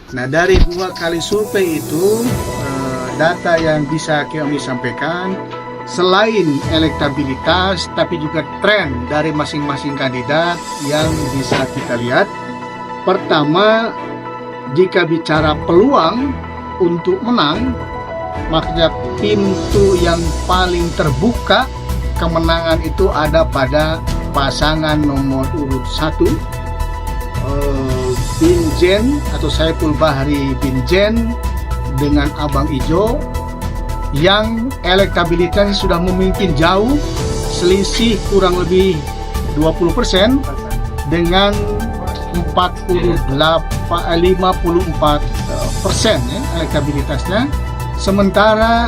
Nah, dari 2 kali survei itu, data yang bisa kami sampaikan, selain elektabilitas, tapi juga tren dari masing-masing kandidat yang bisa kita lihat. Pertama, jika bicara peluang untuk menang, maka pintu yang paling terbuka kemenangan itu ada pada pasangan nomor urut 1, Binjen atau Saiful Bahri Binjen dengan Abang Ijo, yang elektabilitasnya sudah memimpin jauh, selisih kurang lebih 20% dengan 54% ya, elektabilitasnya. Sementara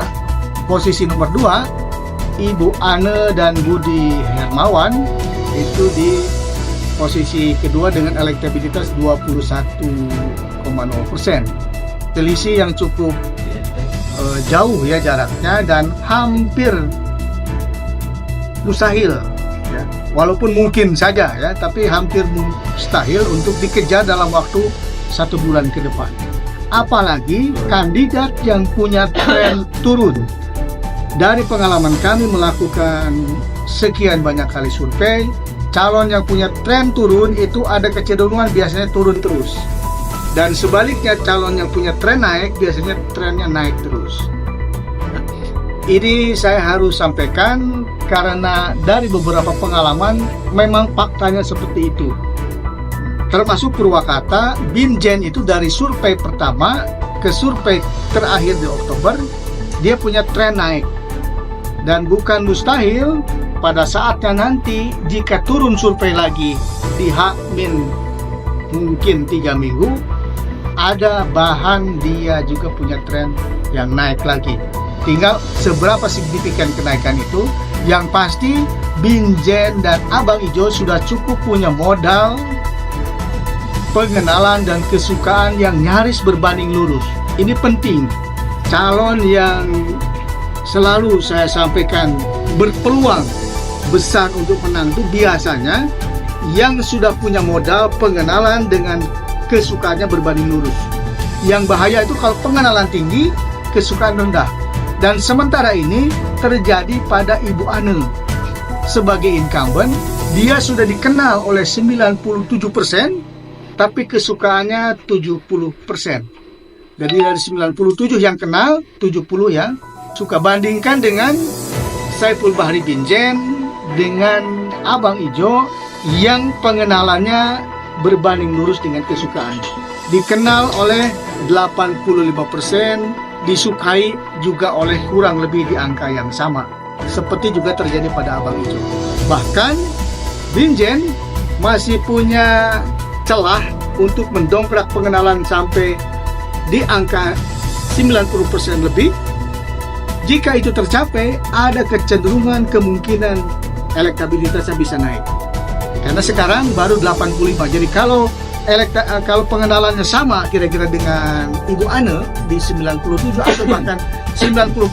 posisi nomor 2, Ibu Ane dan Budi Hermawan itu di posisi kedua dengan elektabilitas 21,0%. Selisih yang cukup jauh ya jaraknya, dan hampir mustahil ya. Walaupun mungkin saja ya, tapi hampir mustahil untuk dikejar dalam waktu 1 bulan ke depan. Apalagi kandidat yang punya tren turun. Dari pengalaman kami melakukan sekian banyak kali survei, calon yang punya tren turun itu ada kecenderungan biasanya turun terus. Dan sebaliknya, calon yang punya tren naik biasanya trennya naik terus. Ini saya harus sampaikan karena dari beberapa pengalaman memang faktanya seperti itu. Termasuk Purwakarta, Binjen itu dari survei pertama ke survei terakhir di Oktober, dia punya tren naik. Dan bukan mustahil pada saatnya nanti jika turun survei lagi di H- mungkin 3 minggu, ada bahan dia juga punya tren yang naik lagi. Tinggal seberapa signifikan kenaikan itu. Yang pasti Binjen dan Abang Ijo sudah cukup punya modal pengenalan dan kesukaan yang nyaris berbanding lurus. Ini penting. Calon yang selalu saya sampaikan berpeluang besar untuk menang itu biasanya yang sudah punya modal pengenalan dengan kesukaannya berbanding lurus. Yang bahaya itu kalau pengenalan tinggi, kesukaan rendah. Dan sementara ini terjadi pada Ibu Ane. Sebagai incumbent, dia sudah dikenal oleh 97%, tapi kesukaannya 70%. Jadi dari 97 yang kenal, 70 yang suka. Bandingkan dengan Saiful Bahri Binjen dengan Abang Ijo yang pengenalannya berbanding lurus dengan kesukaan. Dikenal oleh 85%, disukai juga oleh kurang lebih di angka yang sama. Seperti juga terjadi pada Abang Ijo. Bahkan Binjen masih punya celah untuk mendongkrak pengenalan sampai di angka 90% lebih. Jika itu tercapai, ada kecenderungan kemungkinan elektabilitasnya bisa naik. Karena sekarang baru 85. Jadi kalau pengenalannya sama kira-kira dengan Ibu Ane di 97 atau bahkan 90%,